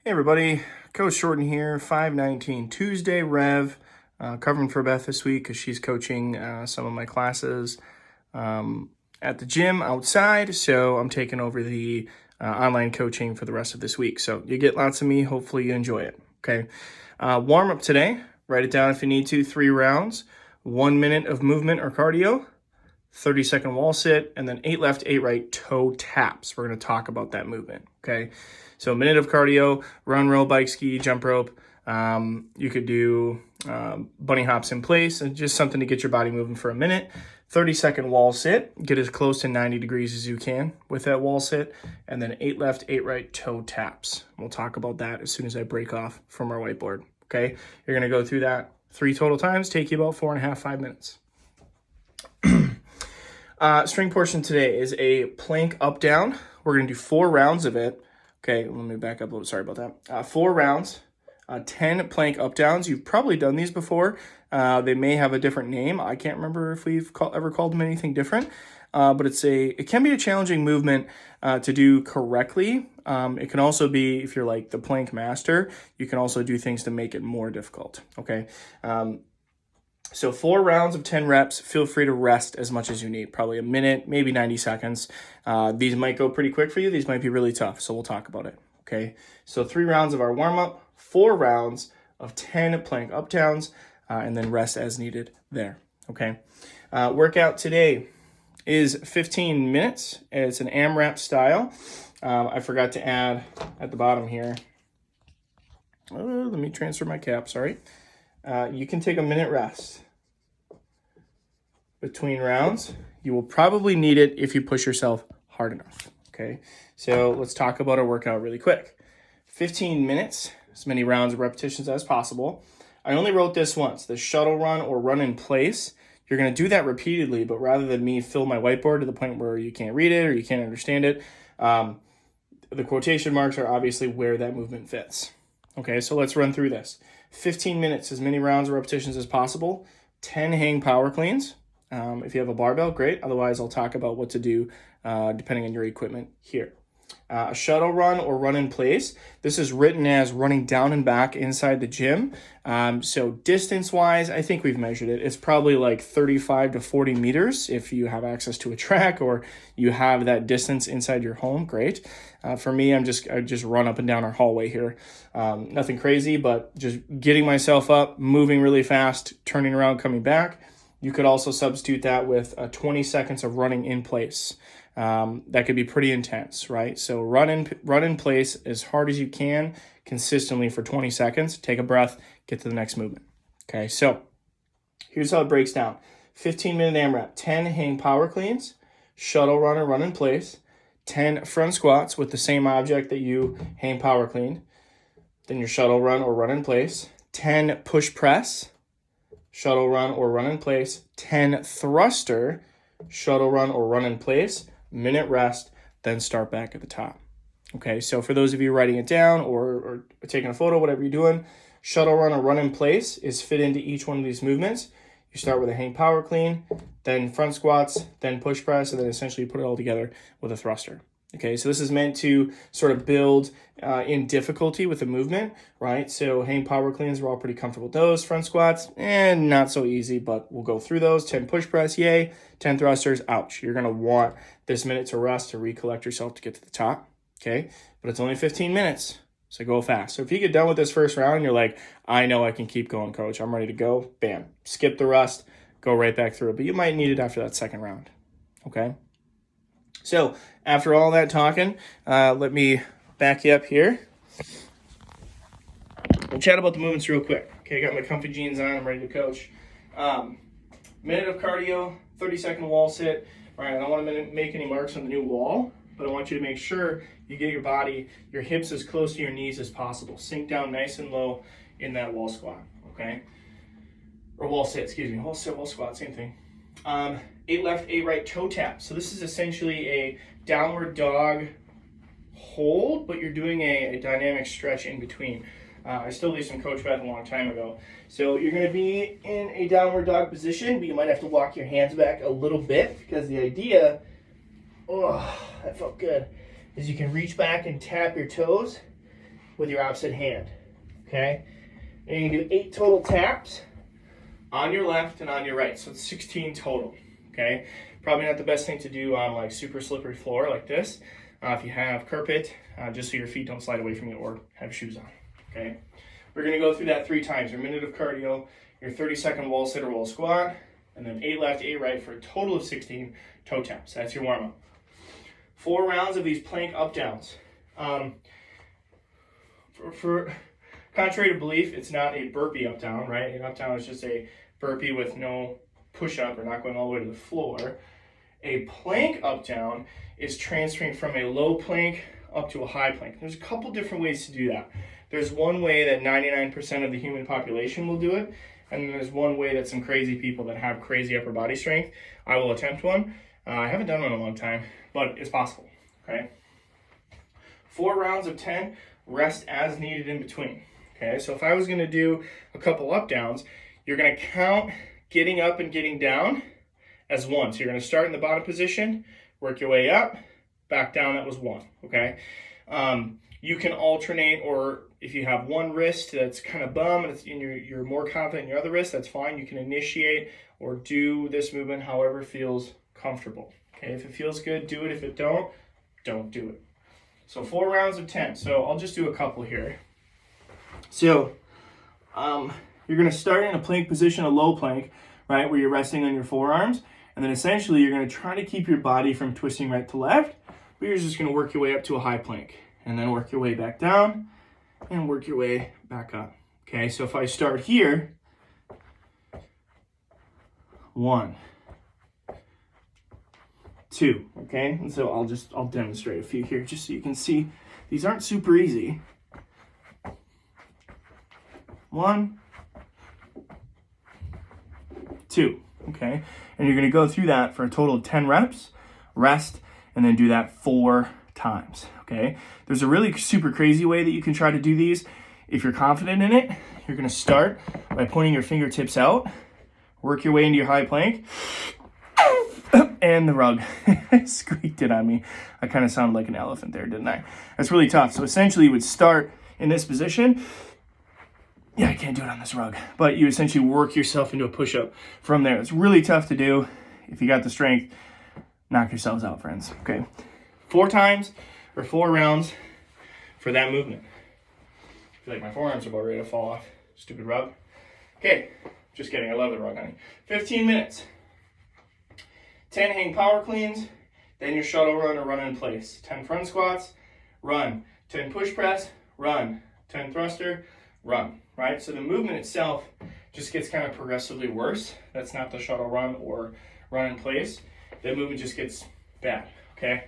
Hey everybody, Coach Shorten here, 519 Tuesday Rev, covering for Beth this week because she's coaching some of my classes at the gym outside, so I'm taking over the online coaching for the rest of this week. So you get lots of me, hopefully you enjoy it, okay? Warm up today, write it down if you need to, 3 rounds, 1 minute of movement or cardio, 30-second wall sit, and then 8 left, 8 right toe taps. We're going to talk about that movement, okay? So a minute of cardio, run, row, bike, ski, jump rope. You could do bunny hops in place, and just something to get your body moving for a minute. 30-second wall sit. Get as close to 90 degrees as you can with that wall sit. And then 8 left, 8 right toe taps. We'll talk about that as soon as I break off from our whiteboard, okay? You're going to go through that 3 total times, take you about 4.5, 5 minutes. String portion today is a plank up down. We're going to do 4 rounds of it. Okay, let me back up a little. Sorry about that. 4 rounds, 10 plank up downs. You've probably done these before. They may have a different name. I can't remember if we've ever called them anything different. But it can be a challenging movement to do correctly. It can also be, if you're like the plank master, you can also do things to make it more difficult. Okay. So 4 rounds of 10 reps. Feel free to rest as much as you need, probably a minute, maybe 90 seconds. These might go pretty quick for you. These might be really tough, so we'll talk about it, okay? So 3 rounds of our warm-up, 4 rounds of 10 plank up-downs, and then rest as needed there, okay? Workout today is 15 minutes. It's an AMRAP style. I forgot to add at the bottom here. Let me transfer my cap, sorry. You can take a minute rest between rounds. You will probably need it if you push yourself hard enough, okay? So let's talk about our workout really quick. 15 minutes, as many rounds of repetitions as possible. I only wrote this once, the shuttle run or run in place. You're gonna do that repeatedly, but rather than me fill my whiteboard to the point where you can't read it or you can't understand it, the quotation marks are obviously where that movement fits. Okay, so let's run through this. 15 minutes, as many rounds of repetitions as possible. 10 hang power cleans. If you have a barbell, great. Otherwise, I'll talk about what to do depending on your equipment here. A shuttle run or run in place. This is written as running down and back inside the gym. So distance-wise, I think we've measured it. It's probably like 35 to 40 meters if you have access to a track or you have that distance inside your home, great. For me, I just run up and down our hallway here. Nothing crazy, but just getting myself up, moving really fast, turning around, coming back. You could also substitute that with 20 seconds of running in place. That could be pretty intense, right? So run in place as hard as you can, consistently for 20 seconds. Take a breath, get to the next movement. Okay, so here's how it breaks down. 15-minute AMRAP, 10 hang power cleans, shuttle run or run in place, 10 front squats with the same object that you hang power cleaned, then your shuttle run or run in place, 10 push press, shuttle run or run in place, 10 thruster, shuttle run or run in place, minute rest, then start back at the top. Okay, so for those of you writing it down or taking a photo, whatever you're doing, shuttle run or run in place is fit into each one of these movements. You start with a hang power clean, then front squats, then push press, and then essentially you put it all together with a thruster. Okay, so this is meant to sort of build in difficulty with the movement, right? So hang power cleans, we're all pretty comfortable with those. Front squats, not so easy, but we'll go through those. 10 push press, yay. 10 thrusters, ouch. You're gonna want this minute to rest to recollect yourself to get to the top, okay? But it's only 15 minutes, so go fast. So if you get done with this first round and you're like, I know I can keep going, coach, I'm ready to go, bam. Skip the rest, go right back through it. But you might need it after that second round, okay? So after all that talking, let me back you up here. We'll chat about the movements real quick. Okay, I got my comfy jeans on. I'm ready to coach. Minute of cardio, 30-second wall sit. All right, I don't want to make any marks on the new wall, but I want you to make sure you get your hips as close to your knees as possible. Sink down nice and low in that wall squat, okay? Or wall sit, excuse me. Wall sit, wall squat, same thing. 8 left, 8 right toe tap. So this is essentially a downward dog hold, but you're doing a dynamic stretch in between. I still did some Coach Beth a long time ago. So you're going to be in a downward dog position, but you might have to walk your hands back a little bit because the idea, that felt good, is you can reach back and tap your toes with your opposite hand, okay? And you can do 8 total taps on your left and on your right, so it's 16 total, okay? Probably not the best thing to do on like super slippery floor like this. If you have carpet, just so your feet don't slide away from you or have shoes on, okay? We're gonna go through that 3 times, your minute of cardio, your 30-second wall sit or wall squat, and then 8 left, 8 right for a total of 16 toe taps. That's your warm-up. 4 rounds of these plank up downs. For contrary to belief, it's not a burpee up down, right? An up down is just a burpee with no push up or not going all the way to the floor. A plank up down is transferring from a low plank up to a high plank. There's a couple different ways to do that. There's one way that 99% of the human population will do it, and then there's one way that some crazy people that have crazy upper body strength. I will attempt one. I haven't done one in a long time, but it's possible, okay? 4 rounds of 10, rest as needed in between, okay? So if I was gonna do a couple up downs, you're gonna count getting up and getting down as 1. So you're gonna start in the bottom position, work your way up, back down, that was 1, okay? You can alternate, or if you have one wrist that's kind of bum and you're more confident in your other wrist, that's fine. You can initiate or do this movement however feels comfortable. Okay, if it feels good, do it. If it don't do it. So 4 rounds of 10. So I'll just do a couple here. So you're gonna start in a plank position, a low plank, right, where you're resting on your forearms. And then essentially you're gonna try to keep your body from twisting right to left, but you're just gonna work your way up to a high plank. And then work your way back down and work your way back up. Okay, so if I start here, 1, 2, okay? And so I'll demonstrate a few here just so you can see. These aren't super easy. 1, 2, okay? And you're gonna go through that for a total of 10 reps, rest, and then do that 4 times, okay? There's a really super crazy way that you can try to do these. If you're confident in it, you're gonna start by pointing your fingertips out, work your way into your high plank, and the rug squeaked it on me. I kind of sounded like an elephant there, didn't I? That's really tough. So essentially you would start in this position. Yeah, I can't do it on this rug, but you essentially work yourself into a push-up from there. It's really tough to do. If you got the strength, knock yourselves out, friends, okay? 4 times or 4 rounds for that movement. I feel like my forearms are about ready to fall off. Stupid rug. Okay, just kidding. I love the rug, honey. 15 minutes. 10 hang power cleans, then your shuttle run or run in place. 10 front squats, run. 10 push press, run. 10 thruster, run, right? So the movement itself just gets kind of progressively worse. That's not the shuttle run or run in place. The movement just gets bad, okay?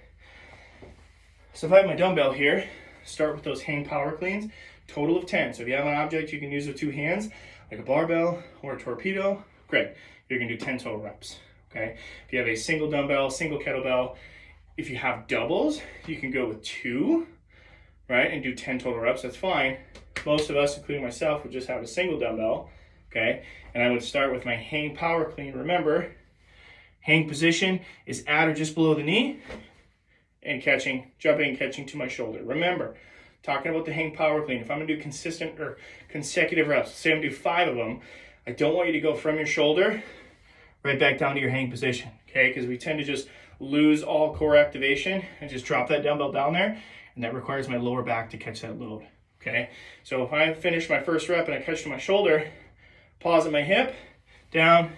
So if I have my dumbbell here, start with those hang power cleans, total of 10. So if you have an object you can use with 2 hands, like a barbell or a torpedo, great. You're gonna do 10 total reps, okay? If you have a single dumbbell, single kettlebell, if you have doubles, you can go with 2, right, and do 10 total reps, that's fine. Most of us, including myself, would just have a single dumbbell, okay? And I would start with my hang power clean. Remember, hang position is at or just below the knee, and catching, jumping and catching to my shoulder. Remember, talking about the hang power clean, if I'm gonna do consistent or consecutive reps, say I'm gonna do 5 of them, I don't want you to go from your shoulder right back down to your hang position, okay? Because we tend to just lose all core activation and just drop that dumbbell down there, and that requires my lower back to catch that load, okay? So if I finish my first rep and I catch to my shoulder, pause at my hip, down,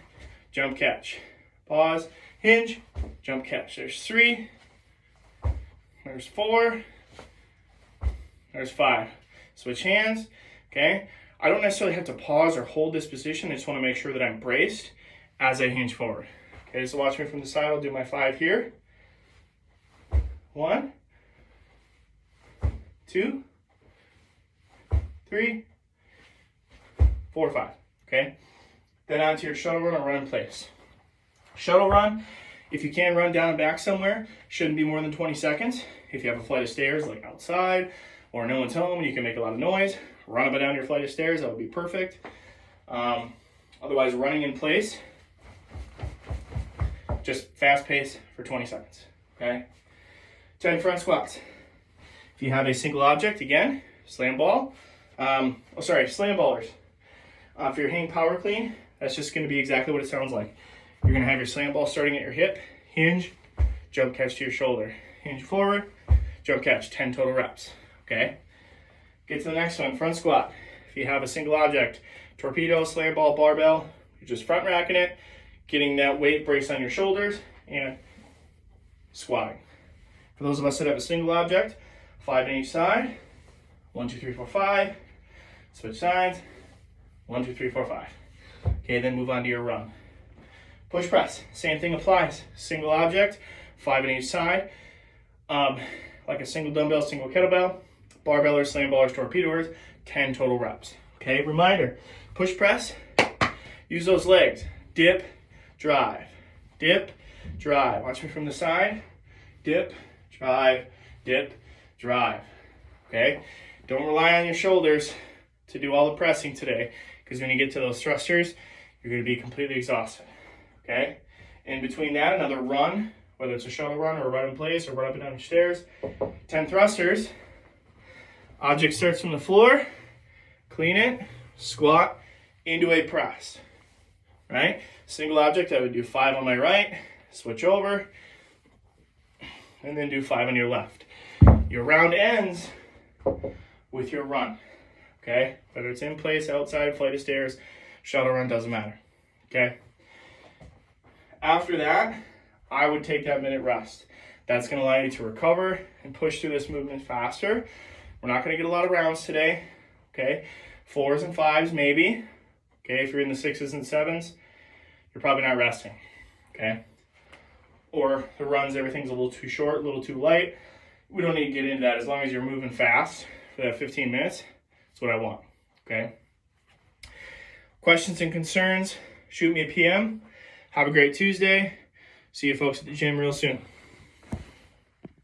jump, catch. Pause, hinge, jump, catch. There's 3, there's 4, there's 5. Switch hands, okay? I don't necessarily have to pause or hold this position. I just want to make sure that I'm braced as I hinge forward. Okay, so watch me from the side. I'll do my 5 here. 1, 2, 3, 4, 5, okay? Then onto your shuttle run or run in place. Shuttle run, if you can run down and back somewhere, shouldn't be more than 20 seconds. If you have a flight of stairs like outside or no one's home and you can make a lot of noise, run up and down your flight of stairs, that would be perfect. Otherwise, running in place, just fast pace for 20 seconds, okay? 10 front squats. If you have a single object, again, slam ball. Slam ballers. For your hang power clean, that's just going to be exactly what it sounds like. You're going to have your slam ball starting at your hip, hinge, jump catch to your shoulder, hinge forward, jump catch, 10 total reps, okay? Get to the next one, front squat. If you have a single object, torpedo, slam ball, barbell, you're just front racking it, getting that weight brace on your shoulders, and squatting. For those of us that have a single object, 5 on each side, 1, 2, 3, 4, 5, switch sides, 1, 2, 3, 4, 5. Okay, then move on to your run. Push press, same thing applies. Single object, 5 on each side, like a single dumbbell, single kettlebell, barbellers, slam ballers, torpedoers, 10 total reps. Okay, reminder, push press, use those legs, dip, drive, dip, drive. Watch me from the side, dip, drive, dip, drive. Okay, don't rely on your shoulders to do all the pressing today, because when you get to those thrusters, you're going to be completely exhausted. Okay, in between that, another run, whether it's a shuttle run or a run in place or run up and down your stairs. 10 thrusters. Object starts from the floor, clean it, squat into a press. Right? Single object, I would do 5 on my right, switch over, and then do 5 on your left. Your round ends with your run. Okay? Whether it's in place, outside, flight of stairs, shuttle run, doesn't matter. Okay? After that, I would take that minute rest. That's going to allow you to recover and push through this movement faster. We're not going to get a lot of rounds today. Okay? 4s and 5s maybe. Okay? If you're in the 6s and 7s, you're probably not resting. Okay? Or the runs, everything's a little too short, a little too light. We don't need to get into that. As long as you're moving fast for that 15 minutes, that's what I want. Okay? Questions and concerns, shoot me a PM. Have a great Tuesday. See you folks at the gym real soon.